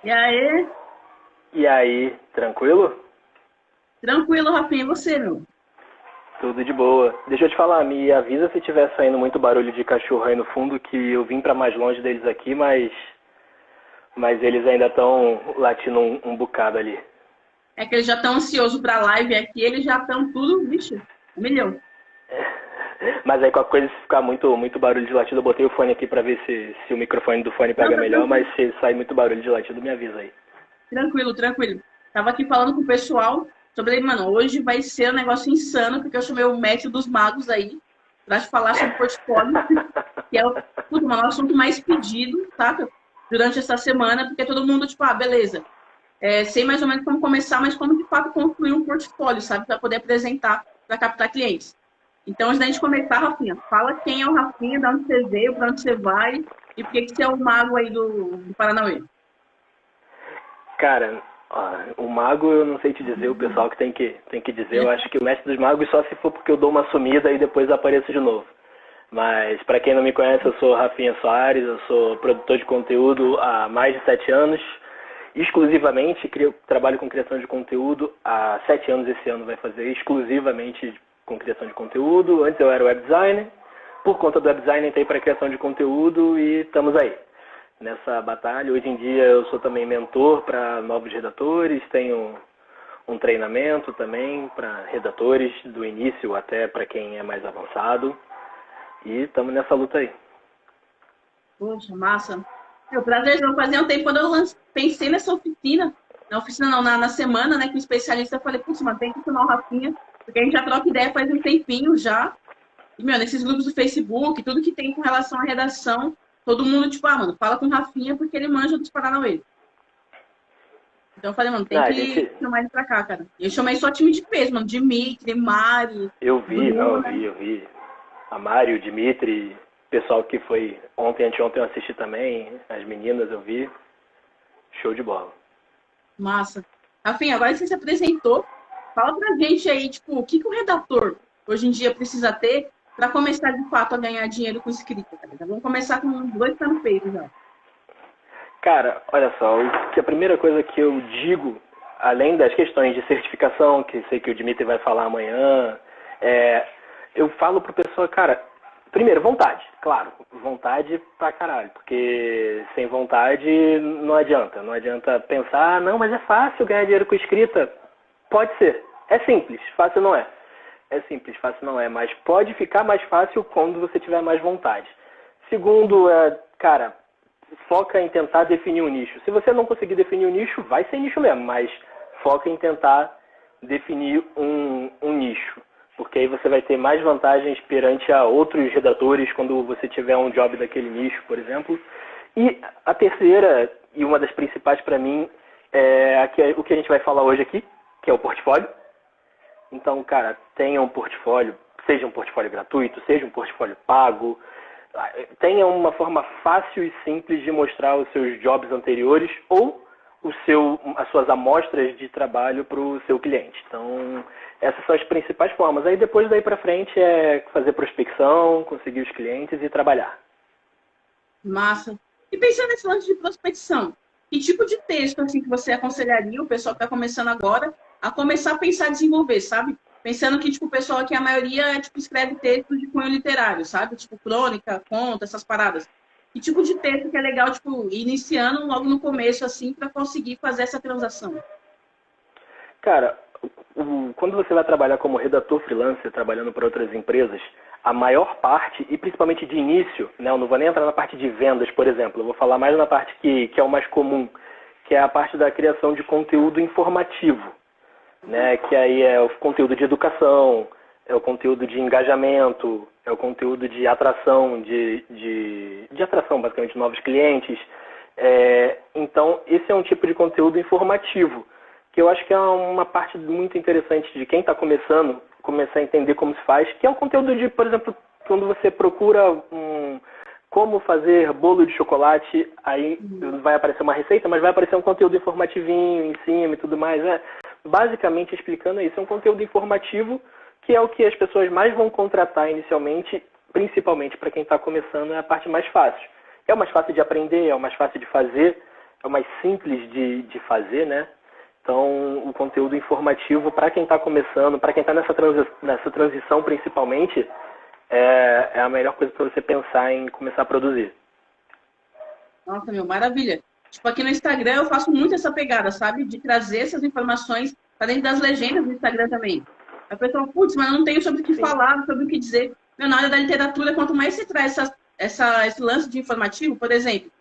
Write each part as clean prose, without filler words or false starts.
E aí, E aí, tranquilo? tranquilo, Rafinha, e você, meu? Tudo de boa. Deixa eu te falar, me avisa se tiver saindo muito barulho de cachorro aí no fundo, que eu vim pra mais longe deles aqui, mas eles ainda estão latindo um bocado ali. É que eles já estão ansiosos pra live aqui, eles já estão tudo, vixe, 1 milhão. Mas aí qualquer coisa, se ficar muito barulho de latido, eu botei o fone aqui pra ver se o microfone do fone Não, pega tá melhor, mas tranquilo, se sair muito barulho de latido, me avisa aí. tranquilo, tranquilo. Tava aqui falando com o pessoal sobre, mano, hoje vai ser um negócio insano, porque eu chamei o mestre dos magos aí pra te falar sobre portfólio, que é puta, mano, o assunto mais pedido, tá? Durante essa semana, porque todo mundo, tipo, beleza. Sei mais ou menos como começar, mas como de fato construir um portfólio, sabe? Para poder apresentar, para captar clientes. Então, antes da gente começar, Rafinha, fala quem é o Rafinha, de onde você veio, para onde você vai e por que você é o mago aí do Paranauê. Cara, ó, o mago eu não sei te dizer, o pessoal que tem que dizer. Eu acho que o mestre dos magos só se for porque eu dou uma sumida e depois apareço de novo. Mas para quem não me conhece, eu sou Rafinha Soares, eu sou produtor de conteúdo há mais de 7 anos. Exclusivamente, trabalho com criação de conteúdo há 7 anos esse ano vai fazer, exclusivamente com criação de conteúdo. Antes eu era web designer, por conta do web designer entrei para criação de conteúdo e estamos aí nessa batalha. Hoje em dia eu sou também mentor para novos redatores, tenho um treinamento também para redatores do início até para quem é mais avançado. E estamos nessa luta aí. Poxa, massa. Meu prazer, não fazia um tempo quando eu pensei nessa oficina, na oficina não, na semana, né, com o especialista, eu falei, putz, mas tem que chamar o Rafinha, porque a gente já troca ideia faz um tempinho já. E, meu, nesses grupos do Facebook, tudo que tem com relação à redação, todo mundo, tipo, mano, fala com o Rafinha porque ele manja dos Paranauê. Então eu falei, mano, tem Não, a que gente. chamar ele pra cá, cara. E eu chamei só time de peso, mano. Dimitri, Mari, Eu vi, não, eu Bruna. vi, eu vi. A Mari, o Dimitri, pessoal que foi ontem, anteontem eu assisti também, as meninas eu vi. Show de bola. Massa. Rafinha, agora que você se apresentou, fala pra gente aí, tipo, o que que o redator hoje em dia precisa ter pra começar de fato a ganhar dinheiro com escrita, cara? Já vamos começar com 2 pés no peito já. Cara, olha só, a primeira coisa que eu digo, além das questões de certificação, que sei que o Dimitri vai falar amanhã, é, eu falo pro pessoal, cara, primeiro, vontade, claro, vontade pra caralho, porque sem vontade não adianta pensar, não, mas é fácil ganhar dinheiro com escrita. Pode ser, é simples, fácil não é. É simples, fácil não é, mas pode ficar mais fácil quando você tiver mais vontade. Segundo, cara, foca em tentar definir um nicho. Se você não conseguir definir um nicho, vai ser nicho mesmo, mas foca em tentar definir um nicho. Porque aí você vai ter mais vantagens perante a outros redatores quando você tiver um job daquele nicho, por exemplo. E a terceira, e uma das principais para mim, é o que a gente vai falar hoje aqui, que é o portfólio. Então, cara, tenha um portfólio, seja um portfólio gratuito, seja um portfólio pago, tenha uma forma fácil e simples de mostrar os seus jobs anteriores ou as suas amostras de trabalho para o seu cliente. Então, essas são as principais formas. Aí depois daí para frente é fazer prospecção, conseguir os clientes e trabalhar. Massa. E pensando nesse lance de prospecção, que tipo de texto assim que você aconselharia o pessoal que está começando agora a começar a pensar em desenvolver, sabe? Pensando que tipo o pessoal aqui a maioria tipo escreve textos de cunho literário, sabe? Tipo crônica, conto, essas paradas. Que tipo de texto que é legal tipo iniciando logo no começo assim para conseguir fazer essa transação? Cara, quando você vai trabalhar como redator freelancer, trabalhando para outras empresas, a maior parte, e principalmente de início, né, eu não vou nem entrar na parte de vendas, por exemplo, eu vou falar mais na parte que é o mais comum, que é a parte da criação de conteúdo informativo, né, que aí é o conteúdo de educação, é o conteúdo de engajamento, é o conteúdo de atração, de atração, basicamente, de novos clientes. Então, esse é um tipo de conteúdo informativo, que eu acho que é uma parte muito interessante de quem está começando, começar a entender como se faz, que é o conteúdo de, por exemplo, quando você procura como fazer bolo de chocolate, aí vai aparecer uma receita, mas vai aparecer um conteúdo informativinho em cima e tudo mais. Basicamente explicando isso, é um conteúdo informativo que é o que as pessoas mais vão contratar inicialmente, principalmente para quem está começando, é a parte mais fácil. É o mais fácil de aprender, é o mais fácil de fazer, é o mais simples de fazer, né? Então, o conteúdo informativo, para quem está começando, para quem está nessa transição principalmente, é a melhor coisa para você pensar em começar a produzir. Nossa, meu, maravilha. Tipo, aqui no Instagram eu faço muito essa pegada, sabe? De trazer essas informações para dentro das legendas do Instagram também. A pessoa, putz, mas eu não tenho sobre o que Sim. falar, sobre o que dizer. Meu, na área da literatura, quanto mais você traz esse lance de informativo, por exemplo,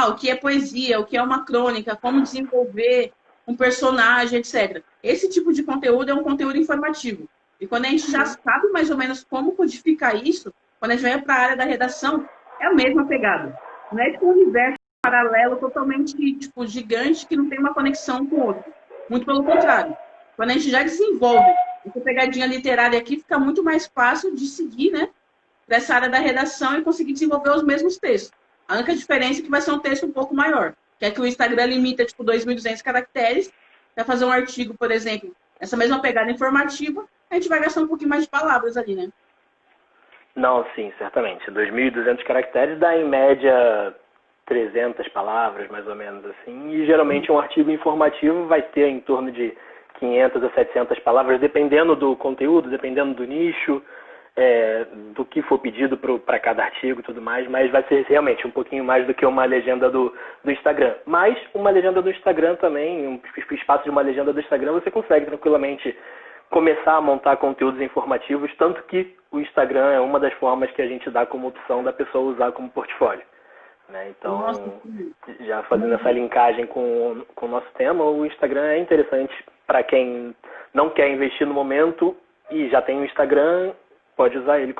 o que é poesia, o que é uma crônica, como desenvolver um personagem, etc. Esse tipo de conteúdo é um conteúdo informativo. E quando a gente já sabe mais ou menos como codificar isso, quando a gente vai para a área da redação, é a mesma pegada. Não é tipo um universo paralelo totalmente tipo, gigante que não tem uma conexão com o outro. Muito pelo contrário. Quando a gente já desenvolve essa pegadinha literária aqui, fica muito mais fácil de seguir, né? Dessa área da redação e conseguir desenvolver os mesmos textos. A única diferença é que vai ser um texto um pouco maior. Que é que o Instagram limita, tipo, 2.200 caracteres. Para fazer um artigo, por exemplo, essa mesma pegada informativa, a gente vai gastar um pouquinho mais de palavras ali, né? Não, sim, certamente. 2.200 caracteres dá, em média, 300 palavras, mais ou menos assim. E, geralmente, um artigo informativo vai ter em torno de 500 a 700 palavras, dependendo do conteúdo, dependendo do nicho, do que for pedido para cada artigo e tudo mais, mas vai ser realmente um pouquinho mais do que uma legenda do Instagram. Mas uma legenda do Instagram também, um espaço de uma legenda do Instagram, você consegue tranquilamente começar a montar conteúdos informativos, tanto que o Instagram é uma das formas que a gente dá como opção da pessoa usar como portfólio. Né? Então, já fazendo essa linkagem com o nosso tema, o Instagram é interessante para quem não quer investir no momento e já tem o Instagram, pode usar ele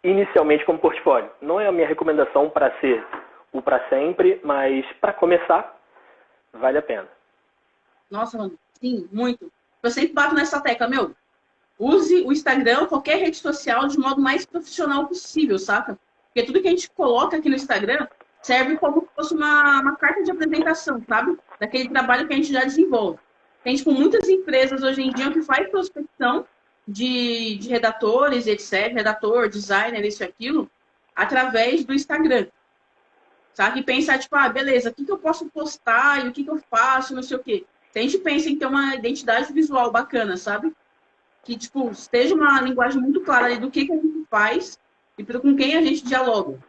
inicialmente como portfólio. Não é a minha recomendação para ser o para sempre, mas para começar, vale a pena. Nossa, mano, sim, muito. Eu sempre bato nessa tecla, use o Instagram ou qualquer rede social de modo mais profissional possível, saca? Porque tudo que a gente coloca aqui no Instagram serve como se fosse uma carta de apresentação, sabe? Daquele trabalho que a gente já desenvolve. Tem, tipo, muitas empresas hoje em dia que faz prospecção de redatores, etc. Redator, designer, isso e aquilo, através do Instagram. Sabe? E pensar, tipo, beleza, o que eu posso postar e o que eu faço, não sei o quê. Se a gente pensa em ter uma identidade visual bacana, sabe? Que, tipo, esteja uma linguagem muito clara ali do que a gente faz e com quem a gente dialoga.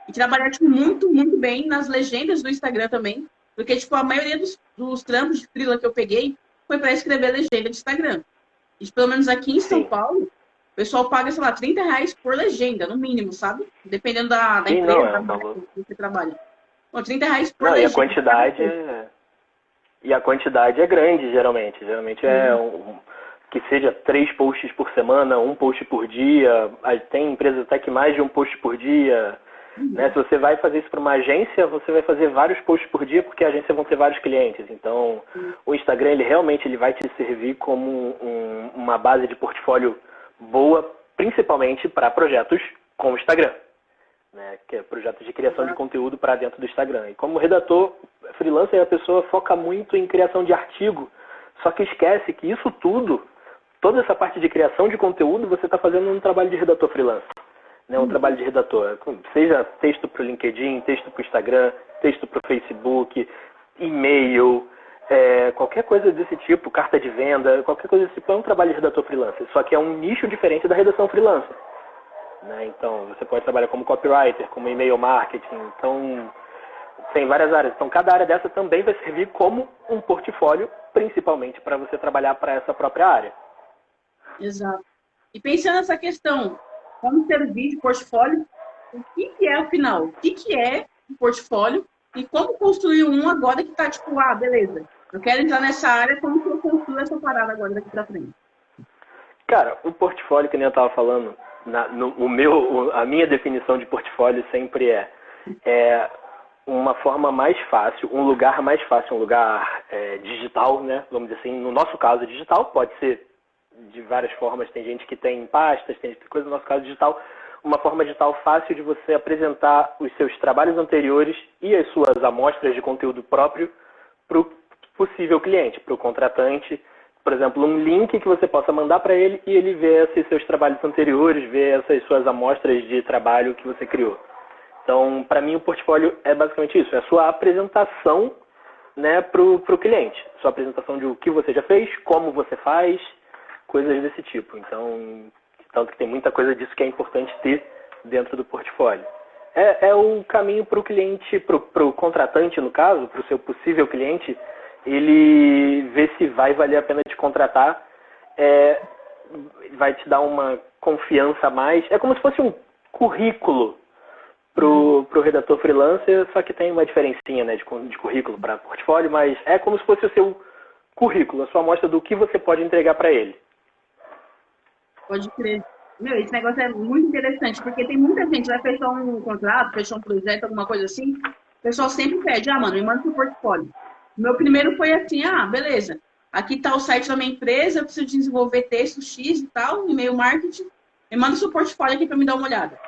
E trabalhar, tipo, muito, muito bem nas legendas do Instagram também. Porque, tipo, a maioria dos trampos de freela que eu peguei foi para escrever legenda de Instagram. E, pelo menos aqui em São Paulo, o pessoal paga, sei lá, R$30 por legenda, no mínimo, sabe? Dependendo da Sim, empresa, não, que você trabalha. Bom, R$30 por não, legenda. E a quantidade é grande, geralmente. Geralmente que seja 3 posts por semana, 1 post por dia. Tem empresas até que mais de 1 post por dia. Né? Se você vai fazer isso para uma agência, você vai fazer vários posts por dia, porque a agência vão ter vários clientes. Então, o Instagram, ele vai te servir como uma base de portfólio boa, principalmente para projetos com o Instagram. Né? Que é projetos de criação de conteúdo para dentro do Instagram. E como redator, freelancer, a pessoa foca muito em criação de artigo, só que esquece que isso tudo, toda essa parte de criação de conteúdo, você está fazendo um trabalho de redator freelancer. Né? Um trabalho de redator, seja texto para o LinkedIn, texto para o Instagram, texto para o Facebook, e-mail, qualquer coisa desse tipo, carta de venda, qualquer coisa desse tipo, é um trabalho de redator freelancer, só que é um nicho diferente da redação freelancer. Né? Então, você pode trabalhar como copywriter, como e-mail marketing, então tem várias áreas. Então, cada área dessa também vai servir como um portfólio, principalmente para você trabalhar para essa própria área. Exato. E pensando nessa questão, como servir de portfólio, o que é, afinal? O que é um portfólio e como construir um agora que está tipo, beleza, eu quero entrar nessa área, como que eu construo essa parada agora daqui para frente? Cara, o portfólio, que nem eu estava falando, a minha definição de portfólio sempre é uma forma mais fácil, um lugar mais fácil, um lugar digital, né? Vamos dizer assim, no nosso caso digital, pode ser de várias formas, tem gente que tem pastas, tem coisa, no nosso caso digital, uma forma digital fácil de você apresentar os seus trabalhos anteriores e as suas amostras de conteúdo próprio para o possível cliente, para o contratante. Por exemplo, um link que você possa mandar para ele e ele ver esses seus trabalhos anteriores, ver essas suas amostras de trabalho que você criou. Então, para mim, o portfólio é basicamente isso. É a sua apresentação né, pro cliente. Sua apresentação de o que você já fez, como você faz, coisas desse tipo. Então, tanto que tem muita coisa disso que é importante ter dentro do portfólio. É o caminho para o cliente, para o contratante, no caso, para o seu possível cliente, ele ver se vai valer a pena te contratar, vai te dar uma confiança a mais. É como se fosse um currículo pro redator freelancer, só que tem uma diferencinha, né, de currículo para portfólio, mas é como se fosse o seu currículo, a sua amostra do que você pode entregar para ele. Pode crer. Meu, esse negócio é muito interessante, porque tem muita gente que vai fechar um contrato, fechar um projeto, alguma coisa assim, o pessoal sempre pede, mano, me manda seu portfólio. O meu primeiro foi assim, beleza, aqui tá o site da minha empresa, eu preciso desenvolver texto X e tal, e-mail marketing, me manda seu portfólio aqui pra me dar uma olhada.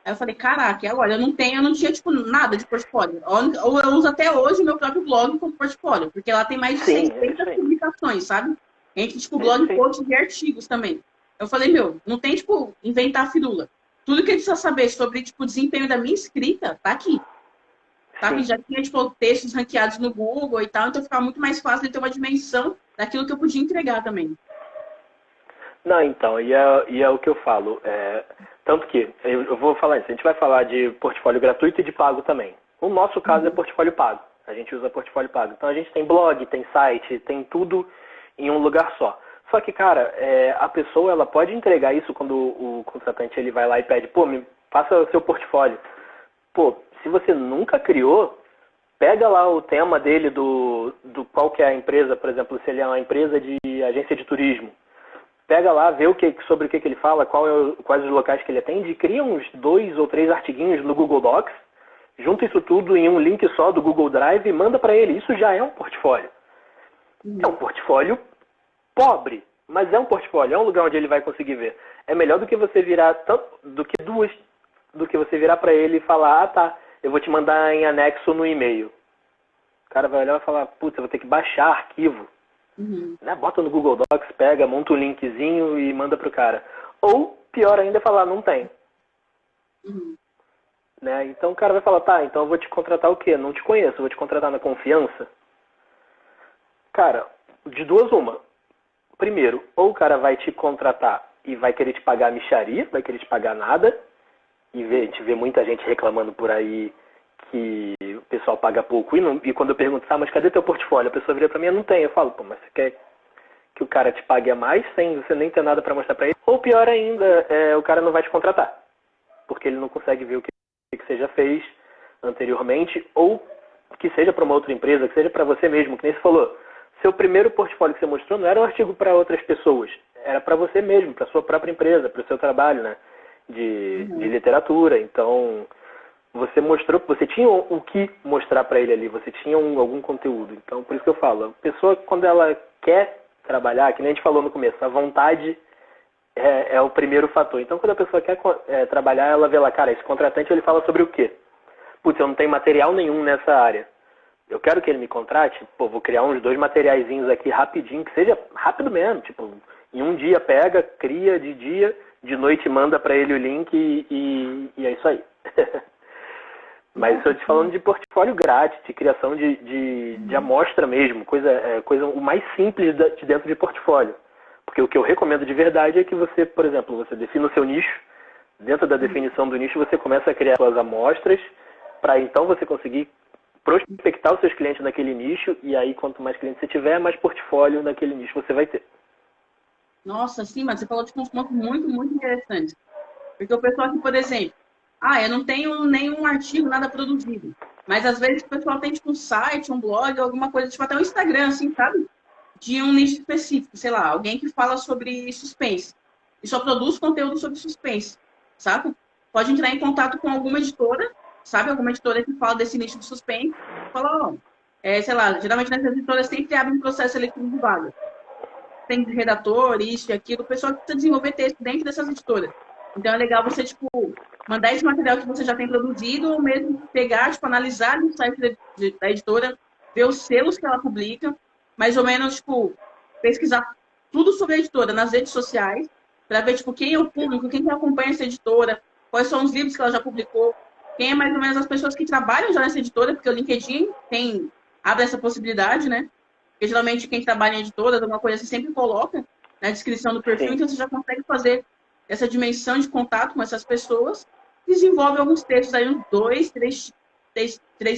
Aí eu falei, caraca, agora eu não tinha, tipo, nada de portfólio. Ou eu uso até hoje o meu próprio blog como portfólio, porque lá tem mais de 600 publicações, sabe? Entre, tipo, blog posts e artigos também. Eu falei, meu, não tem, tipo, inventar firula. Tudo que ele precisa saber sobre, tipo, o desempenho da minha escrita, tá aqui. Sabe? Já tinha, tipo, textos ranqueados no Google e tal, então ficava muito mais fácil de ter uma dimensão daquilo que eu podia entregar também. Não, então, e é o que eu falo. Tanto que, eu vou falar isso, a gente vai falar de portfólio gratuito e de pago também. O nosso caso é portfólio pago. A gente usa portfólio pago. Então a gente tem blog, tem site, tem tudo em um lugar só. Só que, cara, a pessoa ela pode entregar isso quando o contratante ele vai lá e pede, pô, me passa o seu portfólio. Pô, se você nunca criou, pega lá o tema dele do qual que é a empresa, por exemplo, se ele é uma empresa de agência de turismo. Pega lá, vê sobre o que ele fala, quais os locais que ele atende, cria uns 2 ou 3 artiguinhos no Google Docs, junta isso tudo em um link só do Google Drive e manda para ele. Isso já é um portfólio. É um portfólio pobre, mas é um portfólio, é um lugar onde ele vai conseguir ver. É melhor do que você virar do que você virar para ele e falar, tá, eu vou te mandar em anexo no e-mail. O cara vai olhar e falar, putz, eu vou ter que baixar arquivo. Né? Bota no Google Docs, pega, monta um linkzinho e manda pro cara. Ou, pior ainda, falar, não tem. Né? Então o cara vai falar, tá, então eu vou te contratar o quê? Não te conheço, vou te contratar na confiança. Cara, de duas uma. Primeiro, ou o cara vai te contratar e vai querer te pagar mixaria, vai querer te pagar nada. E a gente vê muita gente reclamando por aí que o pessoal paga pouco. E quando eu pergunto, mas cadê teu portfólio? A pessoa vira pra mim, não tem. Eu falo, pô, mas você quer que o cara te pague a mais sem você nem ter nada pra mostrar pra ele? Ou pior ainda, o cara não vai te contratar. Porque ele não consegue ver o que você já fez anteriormente, ou que seja para uma outra empresa, que seja para você mesmo, que nem você falou. Seu primeiro portfólio que você mostrou não era um artigo para outras pessoas, era para você mesmo, para sua própria empresa, para o seu trabalho, né, de literatura. Então, você mostrou, você tinha o que mostrar para ele ali, você tinha algum conteúdo. Então, por isso que eu falo, a pessoa, quando ela quer trabalhar, que nem a gente falou no começo, a vontade é o primeiro fator. Então, quando a pessoa quer trabalhar, ela vê lá, cara, esse contratante ele fala sobre o quê? Putz, eu não tenho material nenhum nessa área. Eu quero que ele me contrate, pô, vou criar uns 2 materiaizinhos aqui rapidinho, que seja rápido mesmo, tipo, em um dia pega, cria de dia, de noite manda para ele o link e é isso aí. Mas estou te falando de portfólio grátis, de criação de amostra mesmo, coisa o mais simples de dentro de portfólio. Porque o que eu recomendo de verdade é que você, por exemplo, você defina o seu nicho, dentro da definição do nicho você começa a criar suas amostras, para então você conseguir prospectar os seus clientes naquele nicho, e aí quanto mais clientes você tiver, mais portfólio naquele nicho você vai ter. Nossa, sim, mas você falou de um ponto muito, muito interessante. Porque o pessoal aqui, por exemplo, eu não tenho nenhum artigo, nada produzido. Mas às vezes o pessoal tem tipo um site, um blog, alguma coisa, tipo até um Instagram, assim, sabe? De um nicho específico, sei lá, alguém que fala sobre suspense. E só produz conteúdo sobre suspense, sabe? Pode entrar em contato com alguma editora, sabe? Alguma editora que fala desse nicho de suspense. Fala, sei lá, geralmente nessas editoras sempre abrem um processo seletivo de vaga. Tem redator, isso e aquilo. O pessoal precisa desenvolver texto dentro dessas editoras. Então é legal você, tipo, mandar esse material que você já tem produzido, ou mesmo pegar, tipo, analisar no site da editora, ver os selos que ela publica, mais ou menos, tipo, pesquisar tudo sobre a editora nas redes sociais, para ver, tipo, quem é o público, quem que acompanha essa editora, quais são os livros que ela já publicou, quem é mais ou menos as pessoas que trabalham já nessa editora, porque o LinkedIn tem abre essa possibilidade, né? Porque geralmente quem trabalha em editoras, alguma coisa assim, sempre coloca na descrição do perfil, Sim. então você já consegue fazer essa dimensão de contato com essas pessoas, desenvolve alguns textos aí, uns 3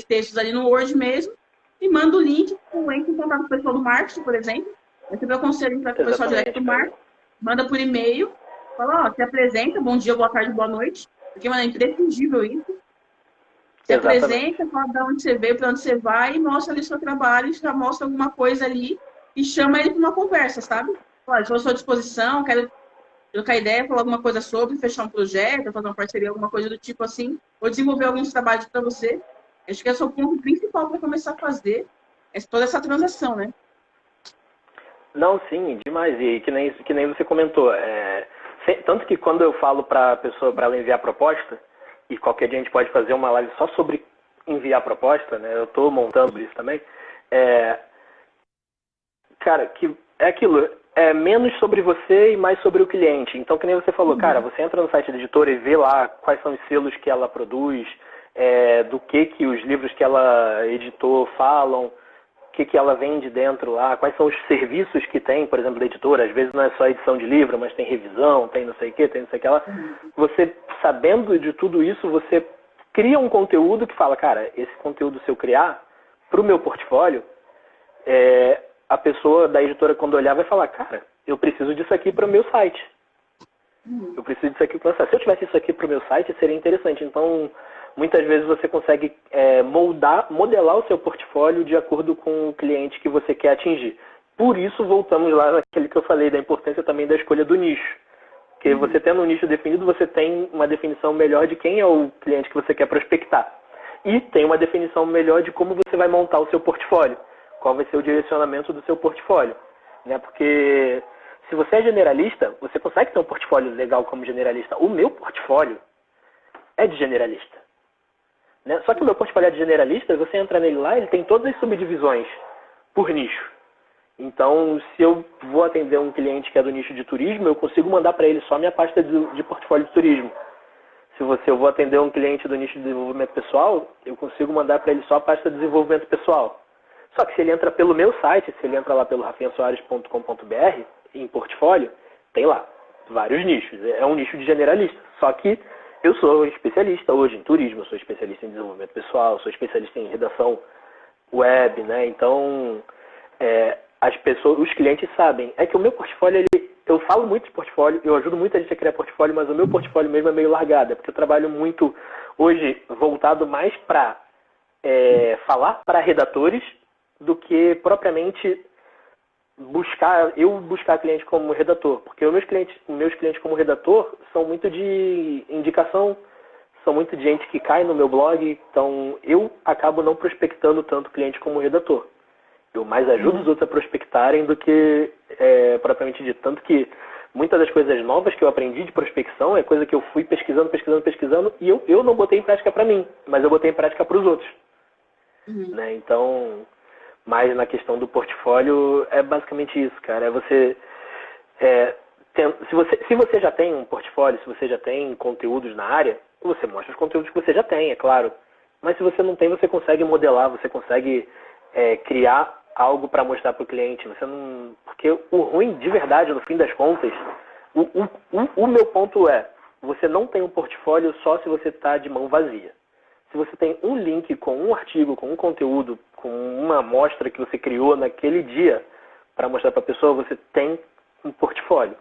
textos ali no Word mesmo, e manda o link, entra em contato com o pessoal do marketing, por exemplo. Eu sempre aconselho entrar com o pessoal direto Exatamente, do cara. marketing, manda por e-mail, fala, ó, se apresenta, bom dia, boa tarde, boa noite, porque, mano, é imprescindível isso. Se Exatamente. apresenta, fala de onde você veio, para onde você vai, e mostra ali seu trabalho, já mostra alguma coisa ali, e chama ele para uma conversa, sabe? Olha, estou à sua disposição, quero trocar ideia, falar alguma coisa sobre, fechar um projeto, fazer uma parceria, alguma coisa do tipo assim, ou desenvolver alguns trabalhos para você. Acho que esse é o ponto principal para começar a fazer toda essa transação, né? Não, sim, demais. E que nem você comentou. Tanto que quando eu falo para a pessoa, para ela enviar proposta, e qualquer dia a gente pode fazer uma live só sobre enviar proposta, né? Eu estou montando isso também. É, cara, que é aquilo, é menos sobre você e mais sobre o cliente. Então, que nem você falou, cara, você entra no site da editora e vê lá quais são os selos que ela produz, do que os livros que ela editou falam, o que ela vende dentro lá, quais são os serviços que tem, por exemplo, da editora. Às vezes não é só edição de livro, mas tem revisão, tem não sei o que, tem não sei o que lá. Você, sabendo de tudo isso, você cria um conteúdo que fala, cara, esse conteúdo se eu criar para o meu portfólio, a pessoa da editora, quando olhar, vai falar, cara, eu preciso disso aqui para o meu site. Eu preciso disso aqui para o meu site. Se eu tivesse isso aqui para o meu site, seria interessante. Então, muitas vezes você consegue modelar o seu portfólio de acordo com o cliente que você quer atingir. Por isso, voltamos lá naquele que eu falei, da importância também da escolha do nicho. Porque você tendo um nicho definido, você tem uma definição melhor de quem é o cliente que você quer prospectar. E tem uma definição melhor de como você vai montar o seu portfólio. Qual vai ser o direcionamento do seu portfólio. Né? Porque se você é generalista, você consegue ter um portfólio legal como generalista. O meu portfólio é de generalista. Né? Só que o meu portfólio é de generalista, você entra nele lá, ele tem todas as subdivisões por nicho. Então, se eu vou atender um cliente que é do nicho de turismo, eu consigo mandar para ele só a minha pasta de portfólio de turismo. Se eu vou atender um cliente do nicho de desenvolvimento pessoal, eu consigo mandar para ele só a pasta de desenvolvimento pessoal. Só que se ele entra pelo meu site, se ele entra lá pelo rafinhasoares.com.br, em portfólio, tem lá vários nichos. É um nicho de generalista. Só que eu sou especialista hoje em turismo, eu sou especialista em desenvolvimento pessoal, sou especialista em redação web, né? Então, as pessoas, os clientes sabem. É que o meu portfólio, eu falo muito de portfólio, eu ajudo muita gente a criar portfólio, mas o meu portfólio mesmo é meio largado, porque eu trabalho muito hoje voltado mais para falar para redatores do que propriamente buscar cliente como redator. Porque os meus clientes como redator são muito de indicação, são muito de gente que cai no meu blog, então eu acabo não prospectando tanto cliente como redator. Eu mais ajudo os outros a prospectarem do que propriamente dito. Tanto que muitas das coisas novas que eu aprendi de prospecção é coisa que eu fui pesquisando, e eu não botei em prática para mim, mas eu botei em prática para os outros. Né? Então, mas na questão do portfólio é basicamente isso, cara. Se você já tem um portfólio, se você já tem conteúdos na área, você mostra os conteúdos que você já tem, é claro. Mas se você não tem, você consegue modelar, você consegue criar algo para mostrar para o cliente. Porque o ruim, de verdade, no fim das contas, o meu ponto você não tem um portfólio só se você está de mão vazia. Se você tem um link com um artigo, com um conteúdo, com uma amostra que você criou naquele dia para mostrar para a pessoa, você tem um portfólio.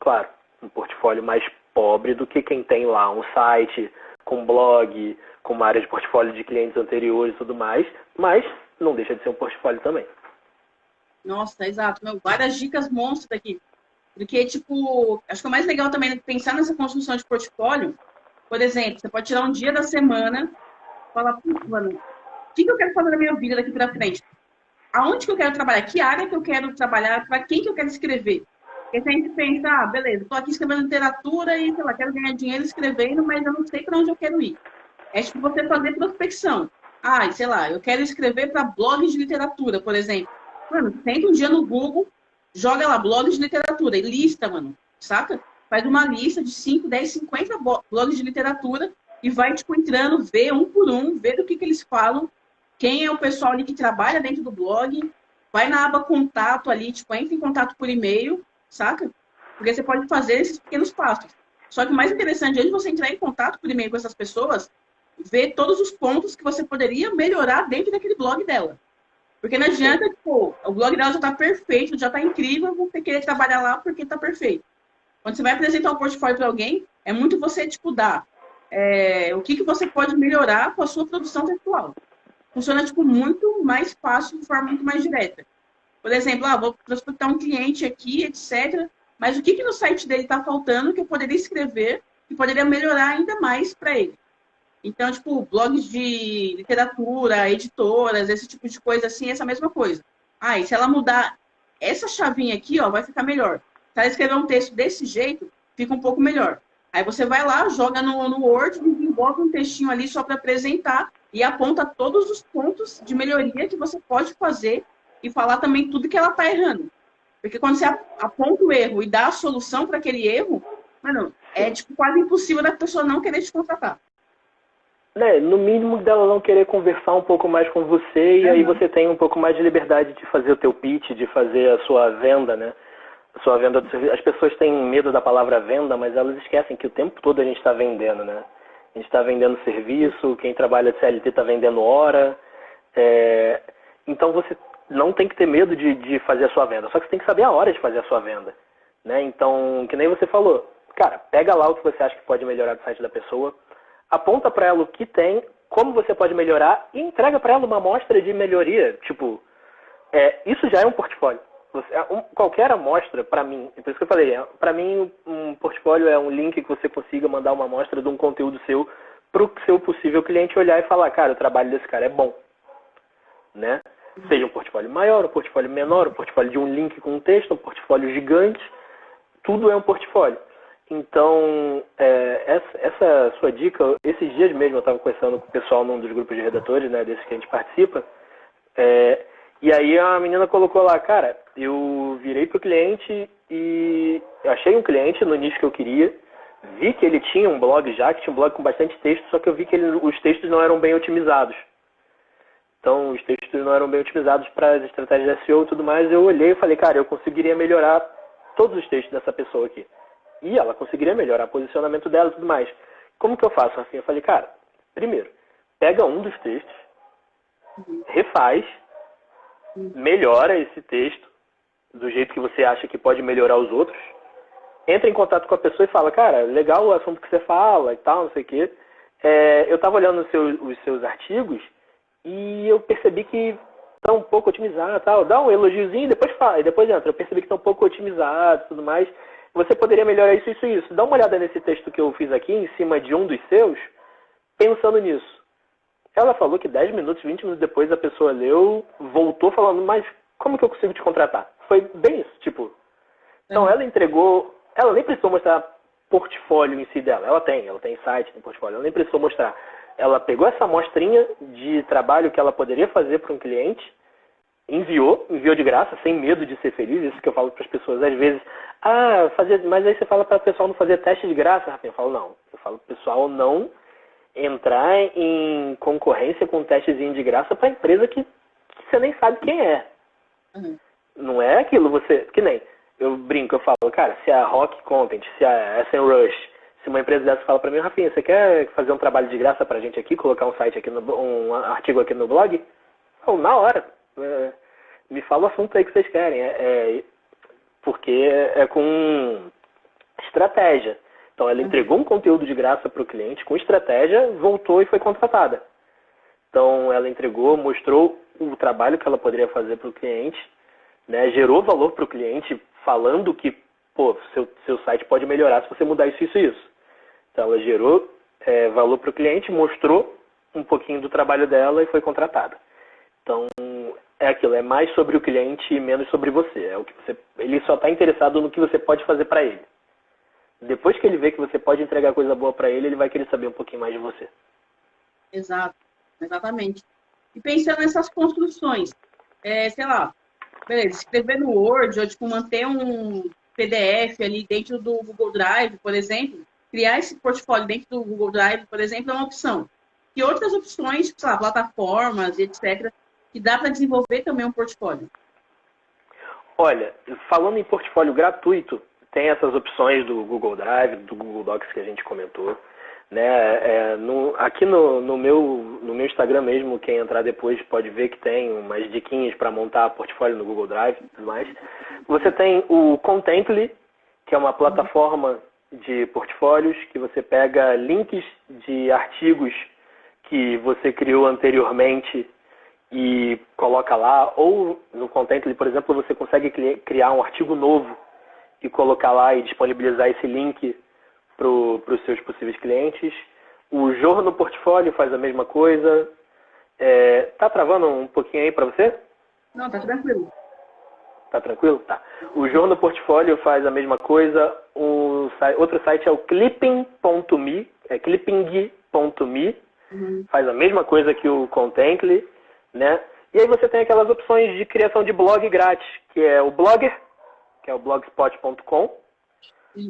Claro, um portfólio mais pobre do que quem tem lá um site, com blog, com uma área de portfólio de clientes anteriores e tudo mais, mas não deixa de ser um portfólio também. Nossa, exato. Várias dicas monstras aqui. Porque, tipo, acho que o mais legal também é pensar nessa construção de portfólio. Por exemplo, você pode tirar um dia da semana e falar, mano, o que eu quero fazer na minha vida daqui pra frente? Aonde que eu quero trabalhar? Que área que eu quero trabalhar? Para quem que eu quero escrever? Porque se a gente pensa, beleza, estou aqui escrevendo literatura e, sei lá, quero ganhar dinheiro escrevendo, mas eu não sei para onde eu quero ir. É tipo você fazer prospecção. Sei lá, eu quero escrever para blogs de literatura, por exemplo. Mano, senta um dia no Google, joga lá blogs de literatura e lista, mano, saca? Faz uma lista de 5, 10, 50 blogs de literatura e vai, tipo, entrando, vê um por um, vê do que eles falam quem é o pessoal ali que trabalha dentro do blog, vai na aba contato ali, tipo, entra em contato por e-mail, saca? Porque você pode fazer esses pequenos passos. Só que o mais interessante, antes de você entrar em contato por e-mail com essas pessoas, ver todos os pontos que você poderia melhorar dentro daquele blog dela. Porque não Sim. adianta, tipo, o blog dela já tá perfeito, já tá incrível, você querer trabalhar lá porque tá perfeito. Quando você vai apresentar um portfólio para alguém, é muito você, tipo, dar o que você pode melhorar com a sua produção textual. Funciona, tipo, muito mais fácil, de forma muito mais direta. Por exemplo, vou prospectar um cliente aqui, etc. Mas o que no site dele está faltando que eu poderia escrever que poderia melhorar ainda mais para ele? Então, tipo, blogs de literatura, editoras, esse tipo de coisa assim, essa mesma coisa. E se ela mudar essa chavinha aqui, ó, vai ficar melhor. Se ela escrever um texto desse jeito, fica um pouco melhor. Aí você vai lá, joga no Word, desenvolve um textinho ali só para apresentar e aponta todos os pontos de melhoria que você pode fazer e falar também tudo que ela está errando. Porque quando você aponta o erro e dá a solução para aquele erro, mano, é tipo, quase impossível da pessoa não querer te contratar. Né, no mínimo dela não querer conversar um pouco mais com você e aí você tem um pouco mais de liberdade de fazer o teu pitch, de fazer a sua venda, né? A sua venda do serviço. As pessoas têm medo da palavra venda, mas elas esquecem que o tempo todo a gente está vendendo, né? A gente está vendendo serviço, quem trabalha de CLT está vendendo hora. Então você não tem que ter medo de fazer a sua venda, só que você tem que saber a hora de fazer a sua venda, né? Então, que nem você falou, cara, pega lá o que você acha que pode melhorar do site da pessoa, aponta para ela o que tem, como você pode melhorar e entrega para ela uma amostra de melhoria. Tipo, isso já é um portfólio. Qualquer amostra, para mim, por isso que eu falei, para mim um portfólio é um link que você consiga mandar uma amostra de um conteúdo seu para o seu possível cliente olhar e falar, cara, o trabalho desse cara é bom, né? Seja um portfólio maior, um portfólio menor, um portfólio de um link com um texto, um portfólio gigante, tudo é um portfólio. Então, essa sua dica, esses dias mesmo eu estava conversando com o pessoal num dos grupos de redatores, né, desses que a gente participa, e aí a menina colocou lá, cara, eu virei pro cliente e achei um cliente no nicho que eu queria, vi que ele tinha um blog já, que tinha um blog com bastante texto, só que eu vi que os textos não eram bem otimizados. Então, os textos não eram bem otimizados para as estratégias de SEO e tudo mais, eu olhei e falei, cara, eu conseguiria melhorar todos os textos dessa pessoa aqui. E ela conseguiria melhorar o posicionamento dela e tudo mais. Como que eu faço, Rafinha? Eu falei, cara, primeiro, pega um dos textos, refaz, melhora esse texto do jeito que você acha que pode melhorar os outros, entra em contato com a pessoa e fala, cara, legal o assunto que você fala e tal, não sei o quê. Eu estava olhando os seus artigos e eu percebi que está um pouco otimizado, tal. Dá um elogiozinho e depois fala, e depois entra. Eu percebi que está um pouco otimizado e tudo mais. Você poderia melhorar isso, isso e isso. Dá uma olhada nesse texto que eu fiz aqui, em cima de um dos seus, pensando nisso. Ela falou que 10 minutos, 20 minutos depois a pessoa leu, voltou falando, mas como que eu consigo te contratar? Foi bem isso, tipo. Então ela entregou, ela nem precisou mostrar portfólio em si dela. Ela tem site, tem portfólio, ela nem precisou mostrar. Ela pegou essa amostrinha de trabalho que ela poderia fazer para um cliente, enviou de graça, sem medo de ser feliz, isso que eu falo para as pessoas às vezes. Mas aí você fala para o pessoal não fazer teste de graça, Rafinha. Eu falo, não. Eu falo para o pessoal não entrar em concorrência com um testezinho de graça para empresa que você nem sabe quem é. Uhum. Não é aquilo, que nem, eu brinco, eu falo, cara, se a Rock Content, se a SEMrush, se uma empresa dessa fala para mim, Rafinha, você quer fazer um trabalho de graça pra gente aqui, colocar um site aqui, um artigo aqui no blog? Eu, na hora. Me fala o assunto aí que vocês querem. Porque é com estratégia. Então, ela entregou um conteúdo de graça para o cliente com estratégia, voltou e foi contratada. Então, ela entregou, mostrou o trabalho que ela poderia fazer para o cliente, né, gerou valor para o cliente, falando que, seu site pode melhorar se você mudar isso, isso e isso. Então, ela gerou valor para o cliente, mostrou um pouquinho do trabalho dela e foi contratada. Então, é aquilo, é mais sobre o cliente e menos sobre você. Ele só está interessado no que você pode fazer para ele. Depois que ele vê que você pode entregar coisa boa para ele, ele vai querer saber um pouquinho mais de você. Exato, exatamente. E pensando nessas construções, sei lá, beleza, escrever no Word ou tipo, manter um PDF ali dentro do Google Drive, por exemplo, criar esse portfólio dentro do Google Drive, por exemplo, é uma opção. que outras opções, sei lá, plataformas, etc., que dá para desenvolver também um portfólio? Olha, falando em portfólio gratuito, tem essas opções do Google Drive, do Google Docs que a gente comentou. Né? Aqui no meu Instagram mesmo, quem entrar depois pode ver que tem umas diquinhas para montar portfólio no Google Drive e tudo mais. Você tem o Contently, que é uma plataforma de portfólios que você pega links de artigos que você criou anteriormente e coloca lá, ou no Contently, por exemplo, você consegue criar um artigo novo e colocar lá e disponibilizar esse link para os seus possíveis clientes. O Jorno Portfólio faz a mesma coisa. Tá travando um pouquinho aí para você? Não, tá tranquilo. Tá tranquilo? Tá. O Jorno Portfólio faz a mesma coisa. Outro site é o clipping.me, clipping.me, faz a mesma coisa que o Contently, né? E aí você tem aquelas opções de criação de blog grátis, que é o Blogger, que é o blogspot.com.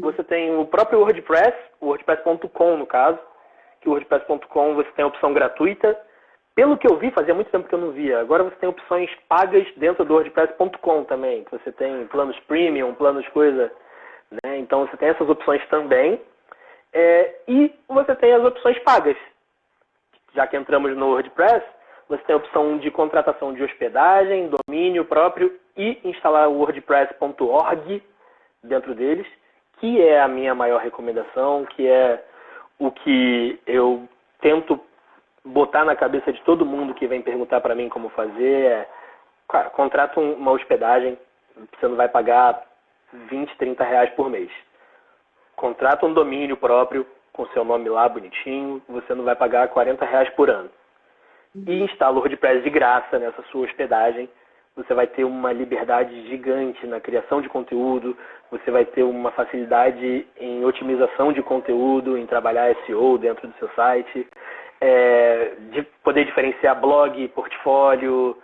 Você tem o próprio WordPress, o WordPress.com no caso, que o WordPress.com você tem a opção gratuita. Pelo que eu vi, fazia muito tempo que eu não via. Agora você tem opções pagas dentro do WordPress.com também, que você tem planos premium, planos coisa, né? Então você tem essas opções também. E você tem as opções pagas. Já que entramos no WordPress, você tem a opção de contratação de hospedagem, domínio próprio e instalar o WordPress.org dentro deles, que é a minha maior recomendação, que é o que eu tento botar na cabeça de todo mundo que vem perguntar para mim como fazer. Cara, contrata uma hospedagem, você não vai pagar 20, 30 reais por mês. Contrata um domínio próprio, com seu nome lá bonitinho, você não vai pagar 40 reais por ano. E instala o WordPress de graça nessa sua hospedagem. Você vai ter uma liberdade gigante na criação de conteúdo, você vai ter uma facilidade em otimização de conteúdo, em trabalhar SEO dentro do seu site, de poder diferenciar blog, portfólio,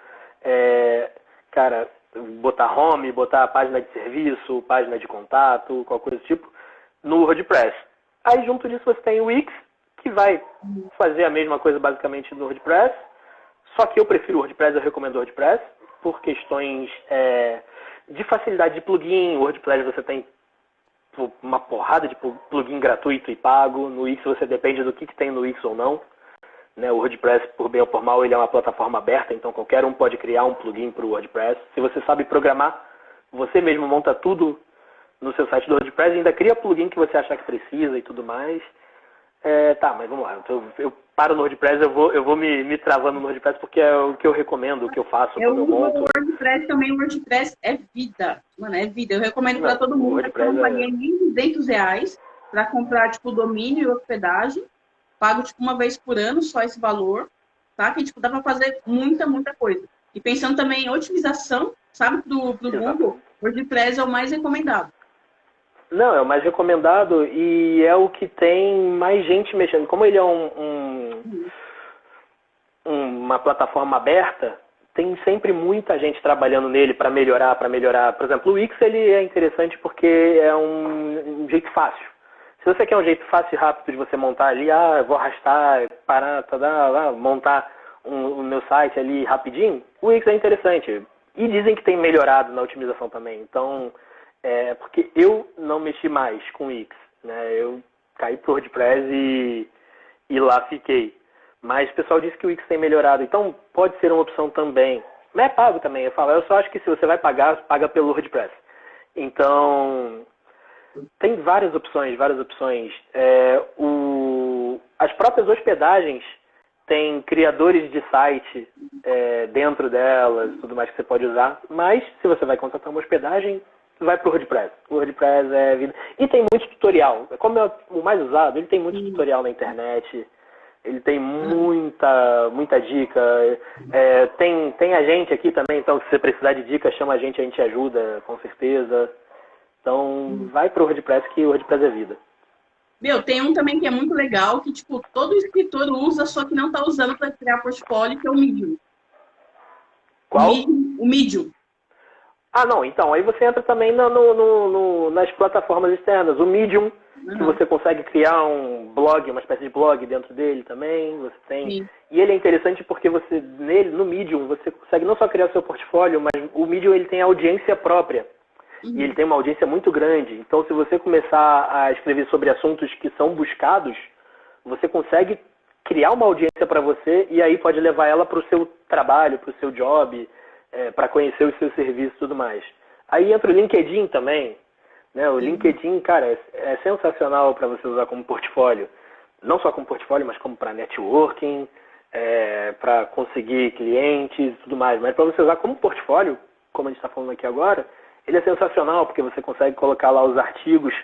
cara, botar home, botar página de serviço, página de contato, qualquer coisa do tipo, no WordPress. Aí junto disso você tem o Wix, que vai fazer a mesma coisa basicamente no WordPress, só que eu prefiro o WordPress, eu recomendo o WordPress, por questões de facilidade de plugin. O WordPress você tem uma porrada de plugin gratuito e pago. No Wix você depende do que tem no Wix ou não. Né? O WordPress, por bem ou por mal, ele é uma plataforma aberta, então qualquer um pode criar um plugin para o WordPress. Se você sabe programar, você mesmo monta tudo no seu site do WordPress e ainda cria plugin que você achar que precisa e tudo mais. Tá, mas vamos lá. Eu paro no WordPress, eu vou me travando no WordPress porque é o que eu recomendo, o que eu faço quando eu monto. O WordPress também, o WordPress é vida. Mano, é vida. Eu recomendo para todo mundo. Eu não paguei R$1.200 para comprar, tipo, domínio e hospedagem. Pago, tipo, uma vez por ano, só esse valor. Tá? Que, tipo, dá para fazer muita, muita coisa. E pensando também em otimização, sabe, pro Google, o WordPress é o mais recomendado. Não, é o mais recomendado e é o que tem mais gente mexendo. Como ele é uma plataforma aberta, tem sempre muita gente trabalhando nele para melhorar. Por exemplo, o Wix ele é interessante porque é um jeito fácil. Se você quer um jeito fácil e rápido de você montar ali, eu vou arrastar, parar, montar o meu site ali rapidinho, o Wix é interessante. E dizem que tem melhorado na otimização também. Então, porque eu não mexi mais com o Wix, né? Eu caí pro WordPress e lá fiquei. Mas o pessoal disse que o Wix tem melhorado, então pode ser uma opção também. Mas é pago também, eu só acho que se você vai pagar, paga pelo WordPress. Então, tem várias opções. As próprias hospedagens têm criadores de site dentro delas, tudo mais que você pode usar. Mas se você vai contratar uma hospedagem, vai pro WordPress. O WordPress é vida. E tem muito tutorial. Como é o mais usado, ele tem muito tutorial na internet. Ele tem muita dica. Tem a gente aqui também, então se você precisar de dicas, chama a gente ajuda, com certeza. Então, vai pro WordPress, que o WordPress é vida. Meu, tem um também que é muito legal, que tipo, todo escritor usa, só que não tá usando para criar portfólio, que é o Medium. Qual? O Medium. Ah, não, então, aí você entra também nas plataformas externas. O Medium, que você consegue criar um blog, uma espécie de blog dentro dele também, você tem. Sim. E ele é interessante porque você, nele, no Medium, você consegue não só criar seu portfólio, mas o Medium ele tem audiência própria. E ele tem uma audiência muito grande. Então, se você começar a escrever sobre assuntos que são buscados, você consegue criar uma audiência para você e aí pode levar ela para o seu trabalho, para o seu job, para conhecer os seus serviços e tudo mais. Aí entra o LinkedIn também. Né? O LinkedIn, cara, é sensacional para você usar como portfólio. Não só como portfólio, mas como para networking, para conseguir clientes e tudo mais. Mas para você usar como portfólio, como a gente está falando aqui agora, ele é sensacional porque você consegue colocar lá os artigos.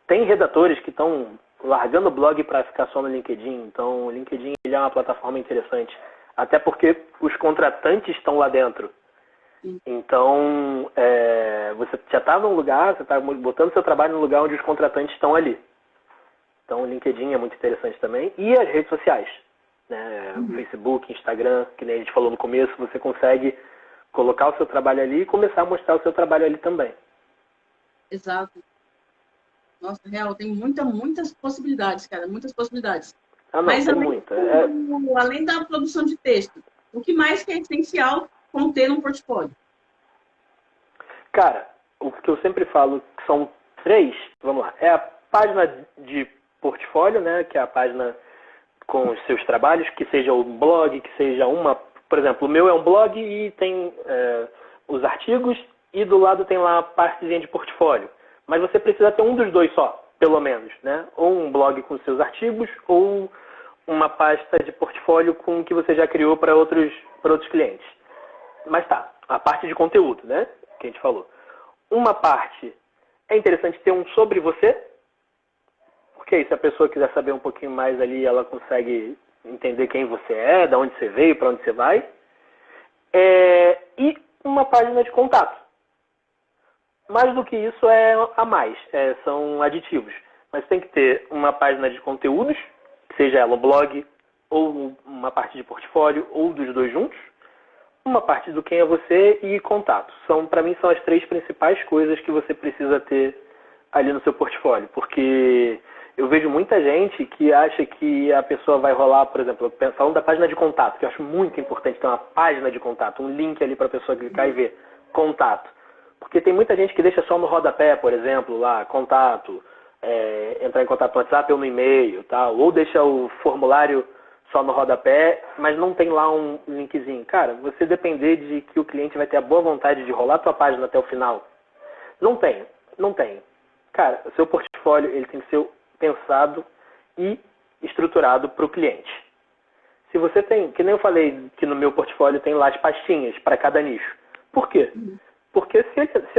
Tem redatores que estão largando o blog para ficar só no LinkedIn. Então, o LinkedIn ele é uma plataforma interessante. Até porque os contratantes estão lá dentro. Então, você já está num lugar, você está botando seu trabalho no lugar onde os contratantes estão ali. Então, o LinkedIn é muito interessante também. E as redes sociais. Né? Facebook, Instagram, que nem a gente falou no começo, você consegue colocar o seu trabalho ali e começar a mostrar o seu trabalho ali também. Exato. Nossa, real, tem muitas possibilidades, cara, muitas possibilidades. Ah, não, Mas tem além, muita. além da produção de texto, o que mais que é essencial conter num portfólio? Cara, o que eu sempre falo que são 3, vamos lá, é a página de portfólio, né, que é a página com os seus trabalhos, que seja o blog, que seja por exemplo, o meu é um blog e tem os artigos e do lado tem lá a partezinha de portfólio. Mas você precisa ter um dos dois só, pelo menos, né? Ou um blog com seus artigos ou uma pasta de portfólio com o que você já criou para outros clientes. Mas tá, a parte de conteúdo, né? Que a gente falou. Uma parte é interessante ter um sobre você, porque aí se a pessoa quiser saber um pouquinho mais ali, ela consegue entender quem você é, de onde você veio, para onde você vai. E uma página de contato. Mais do que isso é a mais, são aditivos. Mas tem que ter uma página de conteúdos, seja ela um blog, ou uma parte de portfólio, ou dos dois juntos. Uma parte do quem é você e contato. Para mim, são as 3 principais coisas que você precisa ter ali no seu portfólio. Porque eu vejo muita gente que acha que a pessoa vai rolar, por exemplo, falando da página de contato, que eu acho muito importante ter uma página de contato, um link ali para a pessoa clicar e ver contato. Porque tem muita gente que deixa só no rodapé, por exemplo, lá, contato, entrar em contato no WhatsApp ou no e-mail, tal, ou deixa o formulário só no rodapé, mas não tem lá um linkzinho. Cara, você depender de que o cliente vai ter a boa vontade de rolar a tua página até o final. Não tem. Cara, o seu portfólio ele tem que ser pensado e estruturado para o cliente. Se você tem, que nem eu falei que no meu portfólio tem lá as pastinhas para cada nicho. Por quê? Porque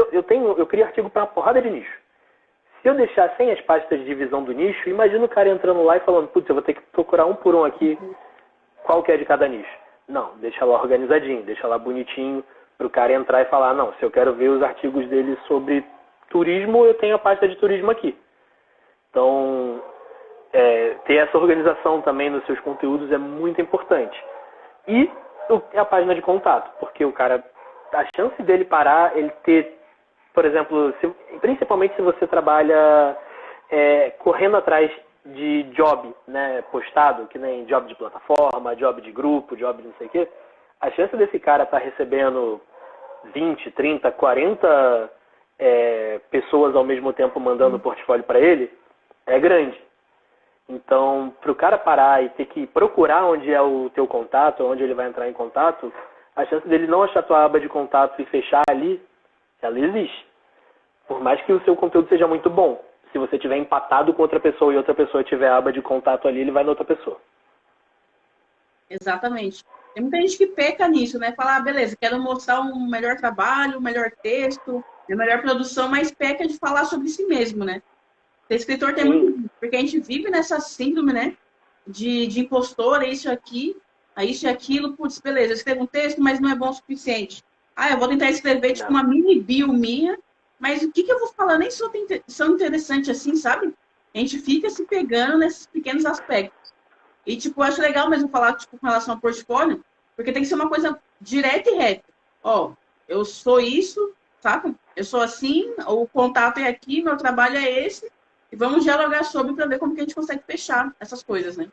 eu crio artigo para uma porrada de nicho. Se eu deixar sem as pastas de divisão do nicho, imagina o cara entrando lá e falando, putz, eu vou ter que procurar um por um aqui, qual que é de cada nicho. Não, deixa lá organizadinho, deixa lá bonitinho, para o cara entrar e falar, não, se eu quero ver os artigos dele sobre turismo, eu tenho a pasta de turismo aqui. Então, ter essa organização também nos seus conteúdos é muito importante. E a página de contato, porque o cara, a chance dele parar, ele ter, por exemplo, principalmente se você trabalha correndo atrás de job, né, postado, que nem job de plataforma, job de grupo, job de não sei o quê, a chance desse cara estar recebendo 20, 30, 40 pessoas ao mesmo tempo mandando o portfólio para ele é grande. Então, para o cara parar e ter que procurar onde é o teu contato, onde ele vai entrar em contato, a chance dele não achar a tua aba de contato e fechar ali, ela existe. Por mais que o seu conteúdo seja muito bom. Se você tiver empatado com outra pessoa e outra pessoa tiver a aba de contato ali, ele vai na outra pessoa. Exatamente. Tem muita gente que peca nisso, né? Fala, beleza, quero mostrar um melhor trabalho, um melhor texto, uma melhor produção, mas peca de falar sobre si mesmo, né? O escritor tem muito, porque a gente vive nessa síndrome, né? De impostor, isso aqui, isso e aquilo, putz, beleza, eu escrevo um texto, mas não é bom o suficiente. Eu vou tentar escrever, tipo, uma mini bio minha, mas o que eu vou falar nem são interessantes assim, sabe? A gente fica se pegando nesses pequenos aspectos. E, tipo, eu acho legal mesmo falar, tipo, com relação ao portfólio, porque tem que ser uma coisa direta e reta. Ó, eu sou isso, sabe? Eu sou assim, o contato é aqui, meu trabalho é esse, e vamos dialogar sobre para ver como que a gente consegue fechar essas coisas, né?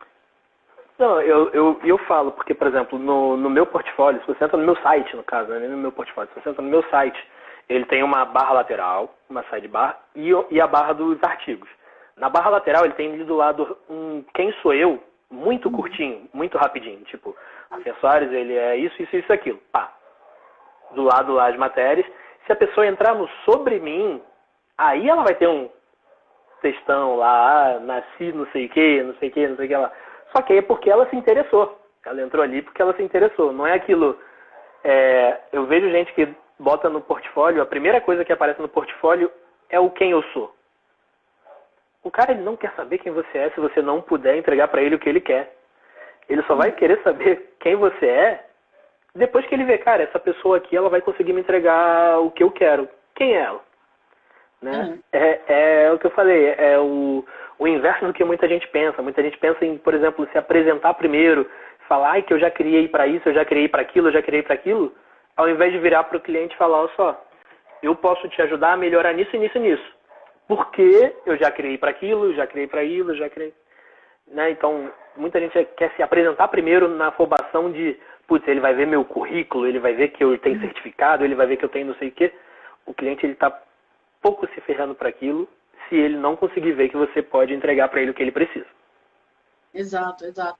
Não, eu falo, porque, por exemplo, no meu portfólio, se você entra no meu site, no caso, né, nem no meu portfólio, se você entra no meu site, ele tem uma barra lateral, uma sidebar, e a barra dos artigos. Na barra lateral, ele tem ali do lado um quem sou eu, muito curtinho, muito rapidinho, tipo, acessórios, ele é isso, isso, isso, aquilo, pá. Do lado lá as matérias. Se a pessoa entrar no sobre mim, aí ela vai ter um textão lá, nasci não sei o que, não sei o que, não sei o que lá. Só que aí é porque ela se interessou. Ela entrou ali porque ela se interessou. Não é aquilo... eu vejo gente que bota no portfólio, a primeira coisa que aparece no portfólio é o quem eu sou. O cara ele não quer saber quem você é se você não puder entregar para ele o que ele quer. Ele só vai querer saber quem você é depois que ele vê, cara, essa pessoa aqui ela vai conseguir me entregar o que eu quero. Quem é ela? Né? É o que eu falei, é o inverso do que muita gente pensa. Muita gente pensa em, por exemplo, se apresentar primeiro, falar que eu já criei para isso, eu já criei para aquilo, eu já criei para aquilo, ao invés de virar para o cliente e falar, olha só, eu posso te ajudar a melhorar nisso e nisso e nisso. Porque eu já criei para aquilo, já criei para aquilo, já criei... Né? Então, muita gente quer se apresentar primeiro na afobação de, putz, ele vai ver meu currículo, ele vai ver que eu tenho certificado, ele vai ver que eu tenho não sei o quê. O cliente ele está pouco se ferrando para aquilo se ele não conseguir ver que você pode entregar para ele o que ele precisa. Exato, exato.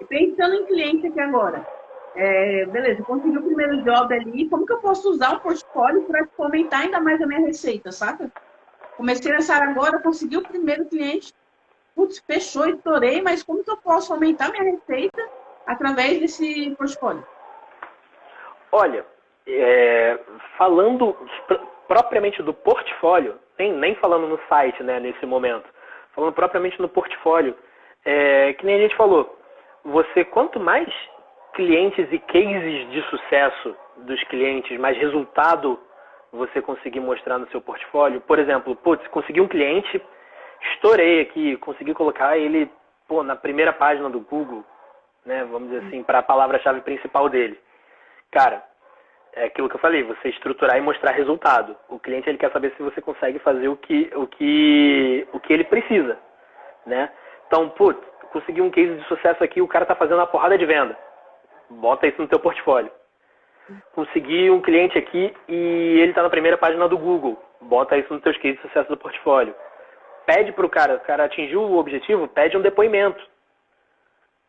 E pensando em cliente aqui agora, beleza, consegui o primeiro job ali, como que eu posso usar o portfólio para fomentar ainda mais a minha receita, saca? Comecei nessa área agora, consegui o primeiro cliente, putz, fechou, estourei, mas como que eu posso aumentar minha receita através desse portfólio? Olha, falando propriamente do portfólio, nem falando no site, né, nesse momento, falando propriamente no portfólio, que nem a gente falou, você quanto mais clientes e cases de sucesso dos clientes, mais resultado você conseguir mostrar no seu portfólio. Por exemplo, putz, consegui um cliente, estourei aqui, consegui colocar ele na primeira página do Google, né, vamos dizer assim, para a palavra-chave principal dele. Cara, é aquilo que eu falei, você estruturar e mostrar resultado. O cliente ele quer saber se você consegue fazer o que ele precisa, né? Então, putz, consegui um case de sucesso aqui, o cara tá fazendo uma porrada de venda. Bota isso no teu portfólio. Consegui um cliente aqui e ele está na primeira página do Google. Bota isso nos teus cases de sucesso do portfólio. Pede para o cara atingiu o objetivo, pede um depoimento.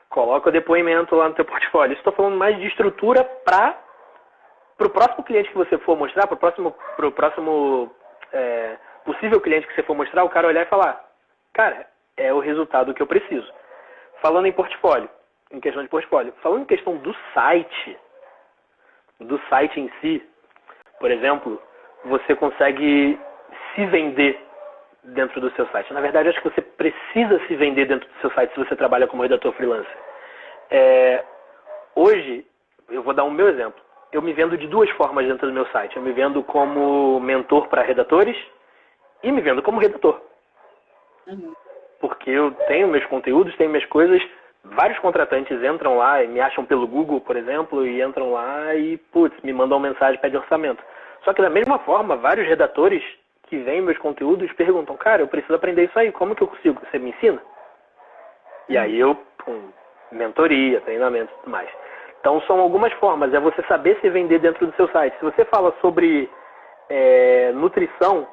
Coloca o depoimento lá no teu portfólio. Estou falando mais de estrutura para o próximo cliente que você for mostrar, para o próximo possível cliente que você for mostrar, o cara olhar e falar, cara, é o resultado que eu preciso. Falando em portfólio, em questão de portfólio, falando em questão do site em si, por exemplo, você consegue se vender dentro do seu site. Na verdade, acho que você precisa se vender dentro do seu site se você trabalha como redator freelancer. Hoje, eu vou dar o meu exemplo. Eu me vendo de duas formas dentro do meu site. Eu me vendo como mentor para redatores e me vendo como redator. Porque eu tenho meus conteúdos, tenho minhas coisas. Vários contratantes entram lá e me acham pelo Google, por exemplo, e entram lá e, putz, me mandam mensagem, pedem orçamento. Só que da mesma forma, vários redatores que veem meus conteúdos perguntam, cara, eu preciso aprender isso aí, como que eu consigo? Você me ensina? E aí eu, mentoria, treinamento e tudo mais. Então são algumas formas, é você saber se vender dentro do seu site. Se você fala sobre nutrição,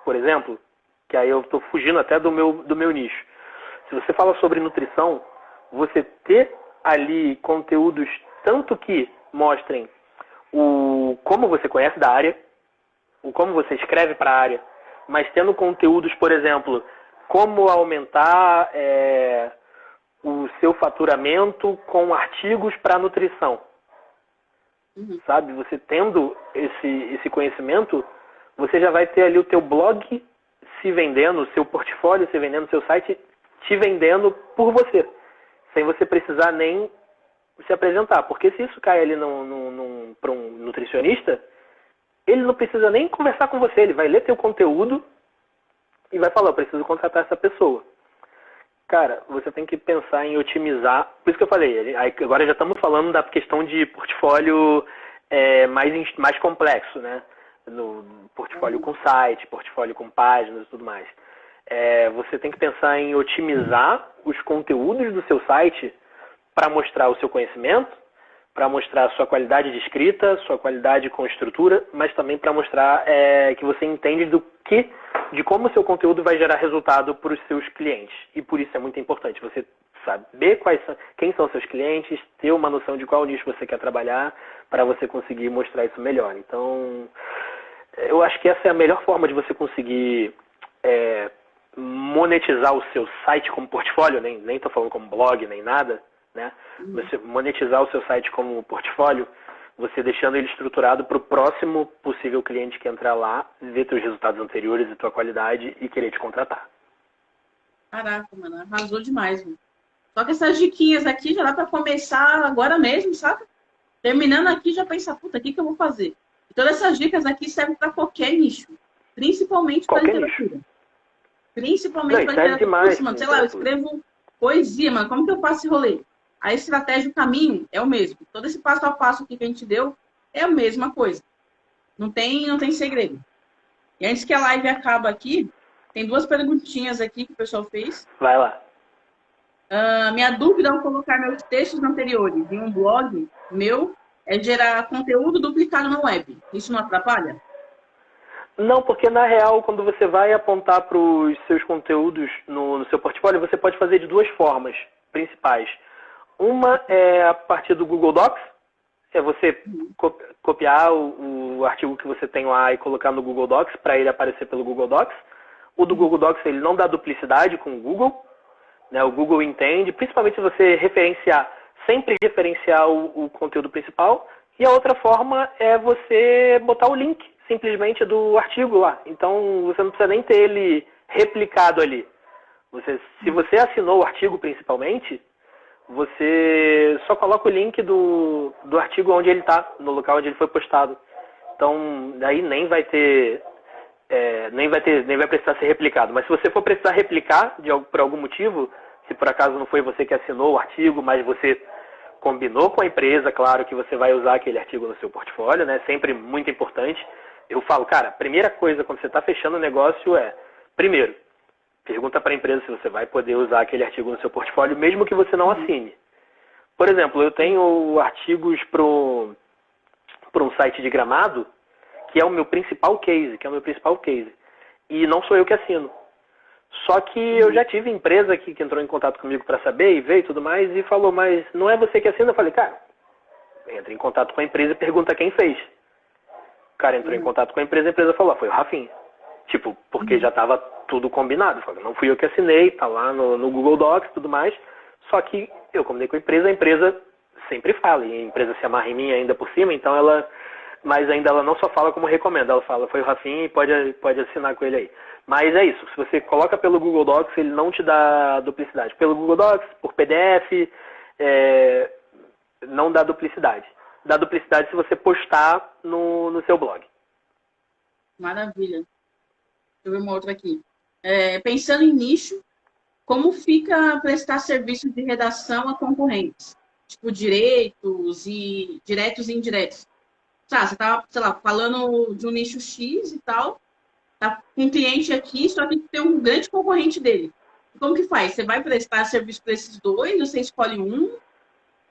por exemplo, que aí eu estou fugindo até do meu nicho. Se você fala sobre nutrição, você ter ali conteúdos tanto que mostrem como você conhece da área, o como você escreve para a área, mas tendo conteúdos, por exemplo, como aumentar o seu faturamento com artigos para nutrição. Sabe? Você tendo esse conhecimento, você já vai ter ali o teu blog se vendendo, o seu portfólio se vendendo, o seu site te vendendo por você, sem você precisar nem se apresentar. Porque se isso cai ali para um nutricionista, ele não precisa nem conversar com você, ele vai ler teu conteúdo e vai falar, eu preciso contratar essa pessoa. Cara, você tem que pensar em otimizar, por isso que eu falei, agora já estamos falando da questão de portfólio mais complexo, né? no portfólio com site, portfólio com páginas e tudo mais. Você tem que pensar em otimizar os conteúdos do seu site para mostrar o seu conhecimento, para mostrar a sua qualidade de escrita, sua qualidade com estrutura, mas também para mostrar que você entende de como o seu conteúdo vai gerar resultado para os seus clientes. E por isso é muito importante você saber quem são seus clientes, ter uma noção de qual nicho você quer trabalhar para você conseguir mostrar isso melhor. Então, eu acho que essa é a melhor forma de você conseguir monetizar o seu site como portfólio, nem estou falando como blog, nem nada, né? Você monetizar o seu site como portfólio, você deixando ele estruturado para o próximo possível cliente que entrar lá, ver seus resultados anteriores e tua qualidade e querer te contratar. Caraca, mano, arrasou demais, mano. Só que essas diquinhas aqui já dá para começar agora mesmo, sabe? Terminando aqui, já pensa, puta, o que eu vou fazer? E todas essas dicas aqui servem para qualquer nicho, principalmente para literatura. Principalmente para literatura. Demais, mano, sei lá, eu escrevo poesia, mano, como que eu faço esse rolê? A estratégia, o caminho é o mesmo. Todo esse passo a passo aqui que a gente deu é a mesma coisa. Não tem segredo. E antes que a live acabe aqui, tem 2 perguntinhas aqui que o pessoal fez. Vai lá. Minha dúvida ao colocar meus textos anteriores em um blog meu é gerar conteúdo duplicado na web. Isso não atrapalha? Não, porque na real, quando você vai apontar para os seus conteúdos no seu portfólio, você pode fazer de 2 formas principais. Uma é a partir do Google Docs, é você copiar o artigo que você tem lá e colocar no Google Docs para ele aparecer pelo Google Docs. O do Google Docs ele não dá duplicidade com o Google, né? O Google entende, principalmente se você sempre referenciar o conteúdo principal. E a outra forma é você botar o link simplesmente do artigo lá. Então você não precisa nem ter ele replicado ali. Se você assinou o artigo principalmente, você só coloca o link do artigo onde ele está, no local onde ele foi postado. Então, daí nem vai precisar ser replicado. Mas se você for precisar replicar por algum motivo, se por acaso não foi você que assinou o artigo, mas você combinou com a empresa, claro que você vai usar aquele artigo no seu portfólio, né? Sempre muito importante. Eu falo, cara, a primeira coisa quando você está fechando o negócio primeiro, pergunta para a empresa se você vai poder usar aquele artigo no seu portfólio, mesmo que você não assine. Por exemplo, eu tenho artigos para um site de Gramado, que é o meu principal case, E não sou eu que assino. Só que eu já tive empresa aqui que entrou em contato comigo para saber e veio e tudo mais, e falou, mas não é você que assina? Eu falei, cara, entra em contato com a empresa e pergunta quem fez. O cara entrou em contato com a empresa falou, foi o Rafinha. Tipo, porque já estava tudo combinado. Falei, não fui eu que assinei, tá lá no Google Docs e tudo mais. Só que eu combinei com a empresa sempre fala, e a empresa se amarra em mim ainda por cima, então mas ainda ela não só fala como recomenda, ela fala, foi o Rafinha e pode assinar com ele aí. Mas é isso, se você coloca pelo Google Docs, ele não te dá duplicidade. Pelo Google Docs, por PDF, não dá duplicidade. Dá duplicidade se você postar no seu blog. Maravilha. Deixa eu ver uma outra aqui. Pensando em nicho, como fica prestar serviços de redação a concorrentes? Tipo, diretos e indiretos. Você tá, sei lá, falando de um nicho X e tal, tá com um cliente aqui, só que tem um grande concorrente dele. Como que faz? Você vai prestar serviço para esses dois? Você escolhe um?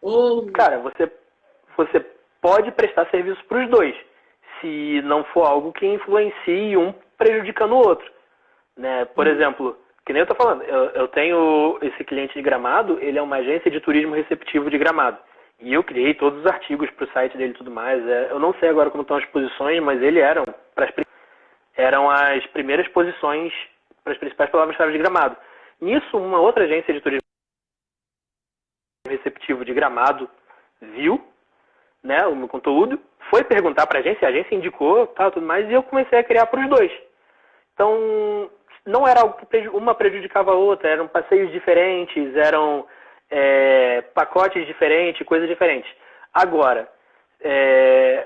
Ou... Cara, você pode prestar serviço para os dois, se não for algo que influencie um prejudicando o outro. Né? Por exemplo, que nem eu estou falando, eu tenho esse cliente de Gramado, ele é uma agência de turismo receptivo de Gramado. E eu criei todos os artigos para o site dele e tudo mais. Eu não sei agora como estão as posições, mas eram as primeiras posições para as principais palavras-chave de Gramado. Nisso, uma outra agência de turismo receptivo de Gramado viu, né, o meu conteúdo, foi perguntar para a agência indicou, tal, tudo mais, e eu comecei a criar para os dois. Então, não era algo que uma prejudicava a outra, eram passeios diferentes, eram pacotes diferentes, coisas diferentes. Agora,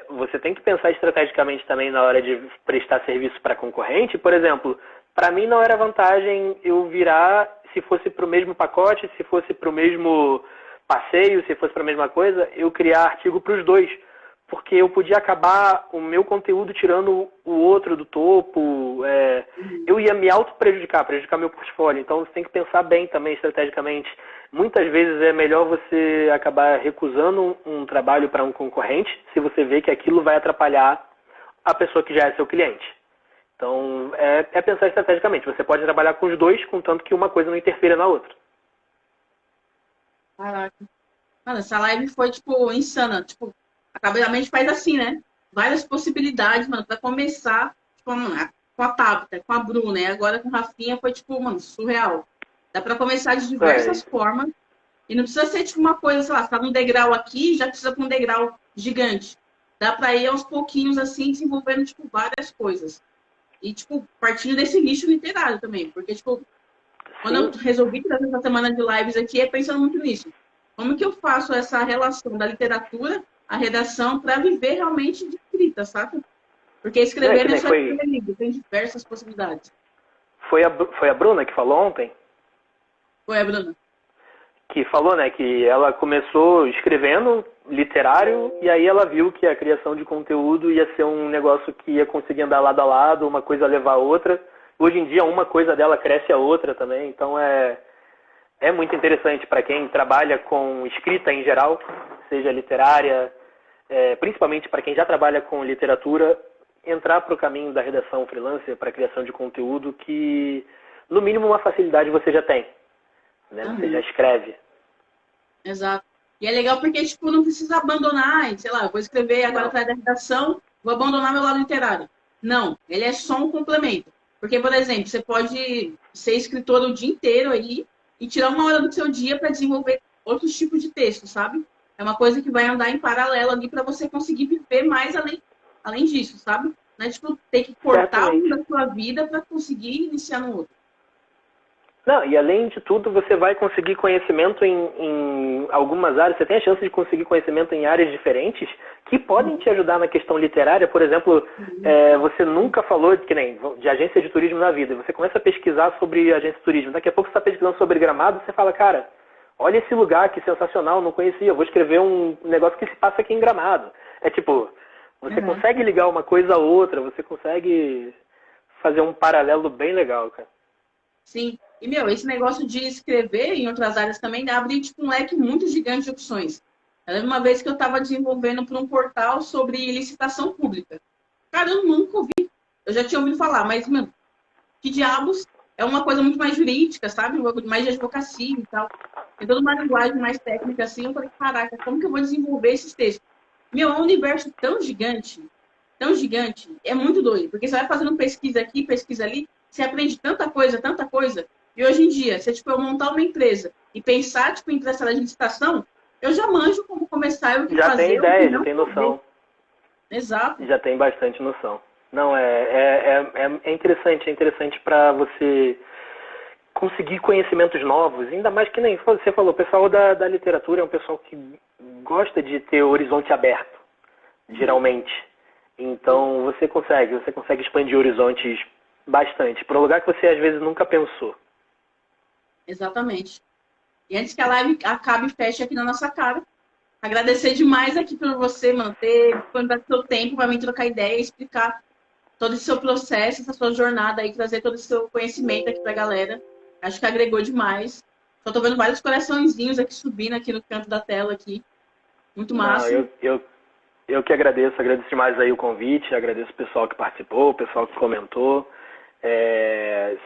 você tem que pensar estrategicamente também na hora de prestar serviço para concorrente. Por exemplo, para mim não era vantagem eu virar, se fosse para o mesmo pacote, se fosse para o mesmo passeio, se fosse para a mesma coisa, eu criar artigo para os dois. porque eu podia acabar o meu conteúdo tirando o outro do topo. Eu ia me auto-prejudicar, prejudicar meu portfólio. Então você tem que pensar bem também estrategicamente. Muitas vezes é melhor você acabar recusando um trabalho para um concorrente se você vê que aquilo vai atrapalhar a pessoa que já é seu cliente. Então, é pensar estrategicamente. Você pode trabalhar com os dois, contanto que uma coisa não interfira na outra. Caraca. Mano, essa live foi, tipo, insana. Tipo, a mente faz assim, né? Várias possibilidades, mano, pra começar, tipo, mano, com a Tabata, com a Bruna, e agora com a Rafinha foi, tipo, mano, surreal. Dá pra começar de diversas formas. E não precisa ser, tipo, uma coisa, sei lá, você tá num degrau aqui, já precisa pra um degrau gigante. Dá pra ir aos pouquinhos, assim, desenvolvendo, tipo, várias coisas. E, tipo, partindo desse nicho literário também. Porque, tipo, quando eu resolvi trazer essa semana de lives aqui, é pensando muito nisso. Como que eu faço essa relação da literatura, a redação, para viver realmente de escrita, sabe? Porque escrever não é só escrever livro, tem diversas possibilidades. Foi a Bruna que falou ontem? Foi a Bruna. Que falou, né, que ela começou escrevendo literário e aí ela viu que a criação de conteúdo ia ser um negócio que ia conseguir andar lado a lado, uma coisa levar a outra. Hoje em dia, uma coisa dela cresce a outra também, então é muito interessante para quem trabalha com escrita em geral, seja literária, principalmente para quem já trabalha com literatura, entrar para o caminho da redação freelancer, para a criação de conteúdo, que no mínimo uma facilidade você já tem, né? Você já escreve. Exato. E é legal porque, tipo, não precisa abandonar, sei lá, vou escrever agora atrás da redação, vou abandonar meu lado literário. Não, ele é só um complemento. Porque, por exemplo, você pode ser escritor o dia inteiro aí e tirar uma hora do seu dia para desenvolver outros tipos de texto, sabe? É uma coisa que vai andar em paralelo ali para você conseguir viver mais além disso, sabe? Não é tipo ter que cortar um da sua vida para conseguir iniciar no outro. Não, e além de tudo, você vai conseguir conhecimento em algumas áreas. Você tem a chance de conseguir conhecimento em áreas diferentes que podem te ajudar na questão literária. Por exemplo, você nunca falou que nem de agência de turismo na vida. Você começa a pesquisar sobre agência de turismo. Daqui a pouco você está pesquisando sobre Gramado, você fala, cara, olha esse lugar que sensacional, não conhecia. Eu vou escrever um negócio que se passa aqui em Gramado. É tipo, você consegue ligar uma coisa a outra, você consegue fazer um paralelo bem legal, cara. Sim. E, meu, esse negócio de escrever em outras áreas também abre, tipo, um leque muito gigante de opções. Eu lembro uma vez que eu estava desenvolvendo para um portal sobre licitação pública. Cara, eu nunca ouvi. Eu já tinha ouvido falar, mas, mano, que diabos é uma coisa muito mais jurídica, sabe? Mais de advocacia e tal. Tem toda uma linguagem mais técnica, assim. Eu falei, caraca, como que eu vou desenvolver esses textos? Meu, é um universo tão gigante, é muito doido. Porque você vai fazendo pesquisa aqui, pesquisa ali, você aprende tanta coisa. E hoje em dia, se tipo, eu montar uma empresa e pensar tipo, em prestar de licitação, eu já manjo como começar e o que já fazer. Já tem ideia, já tem noção. Exato. Já tem bastante noção. Não, é interessante para você conseguir conhecimentos novos, ainda mais que nem você falou, o pessoal da literatura é um pessoal que gosta de ter o horizonte aberto, geralmente. Então você consegue expandir horizontes bastante, para um lugar que você às vezes nunca pensou. Exatamente. E antes que a live acabe e feche aqui na nossa cara, agradecer demais aqui por você, mano, ter disponibilizado seu tempo para mim trocar ideia e explicar todo esse seu processo, essa sua jornada aí, trazer todo esse seu conhecimento aqui pra galera. Acho que agregou demais. Só tô vendo vários coraçõezinhos aqui subindo aqui no canto da tela aqui. Muito massa. Não, eu que agradeço demais aí o convite, agradeço o pessoal que participou, o pessoal que comentou.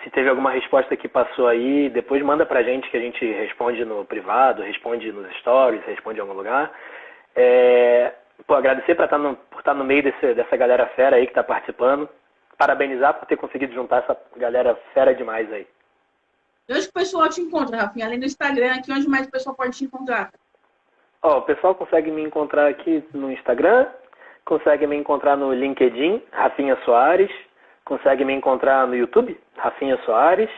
Se teve alguma resposta que passou aí, depois manda pra gente que a gente responde no privado, responde nos stories, responde em algum lugar. Agradecer por estar no meio dessa galera fera aí que está participando. Parabenizar por ter conseguido juntar essa galera fera demais aí. E onde que o pessoal te encontra, Rafinha? Além do Instagram, aqui, onde mais o pessoal pode te encontrar? O pessoal consegue me encontrar aqui no Instagram, consegue me encontrar no LinkedIn, Rafinha Soares, consegue me encontrar no YouTube, Rafinha Soares,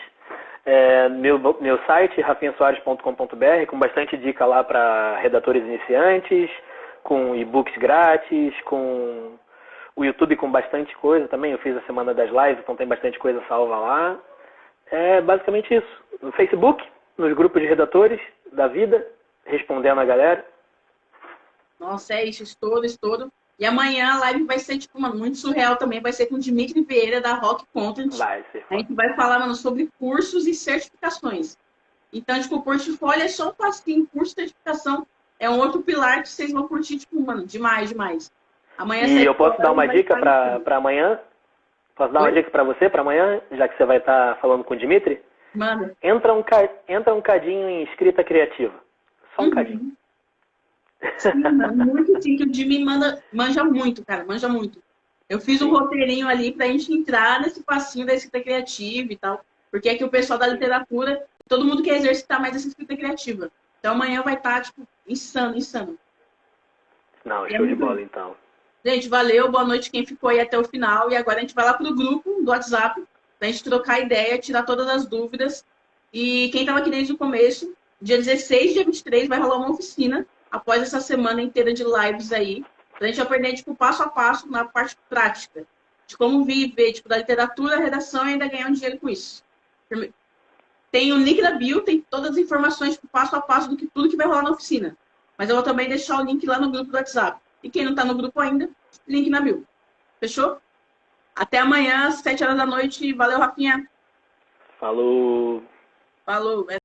meu site, rafinhasoares.com.br, com bastante dica lá para redatores iniciantes, com e-books grátis, com o YouTube com bastante coisa também. Eu fiz a semana das lives, então tem bastante coisa salva lá. É basicamente isso. No Facebook, nos grupos de redatores da vida, respondendo a galera. Nossa, é isso, estouro. E amanhã a live vai ser, tipo, mano, muito surreal também. Vai ser com o Dimitri Vieira, da Rock Content. Vai ser A foda. gente vai falar, mano, sobre cursos e certificações. Então, tipo, o portfólio é só um passinho. Curso e certificação é um outro pilar que vocês vão curtir, tipo, mano, demais, demais. Amanhã, E 7 eu posso dar horas, uma vai dica estar insano. para amanhã? Posso dar uma Oi? dica para você para amanhã, já que você vai estar falando com o Dimitri? Manda. Entra um cadinho em escrita criativa. Só um cadinho. Uhum. Sim, mano, muito sim, que o Jimmy manja muito, cara, manja muito. Eu fiz um Sim, roteirinho ali pra gente entrar nesse passinho da escrita criativa e tal, porque é que o pessoal da sim. literatura, todo mundo quer exercitar mais essa escrita criativa. Então amanhã vai estar, tipo, insano, insano. Não, E é show de muito... bola então. Gente, valeu, boa noite quem ficou aí até o final. E agora a gente vai lá pro grupo do WhatsApp pra gente trocar ideia, tirar todas as dúvidas. E quem estava aqui desde o começo, dia 16, dia 23, vai rolar uma oficina após essa semana inteira de lives aí. Pra gente aprender, tipo, passo a passo na parte prática. De como viver, tipo, da literatura, redação e ainda ganhar um dinheiro com isso. Tem o link da bio, tem todas as informações, tipo, passo a passo do que tudo que vai rolar na oficina. Mas eu vou também deixar o link lá no grupo do WhatsApp. E quem não está no grupo ainda, link na bio. Fechou? Até amanhã, às 7 horas da noite. Valeu, Rafinha. Falou. Falou.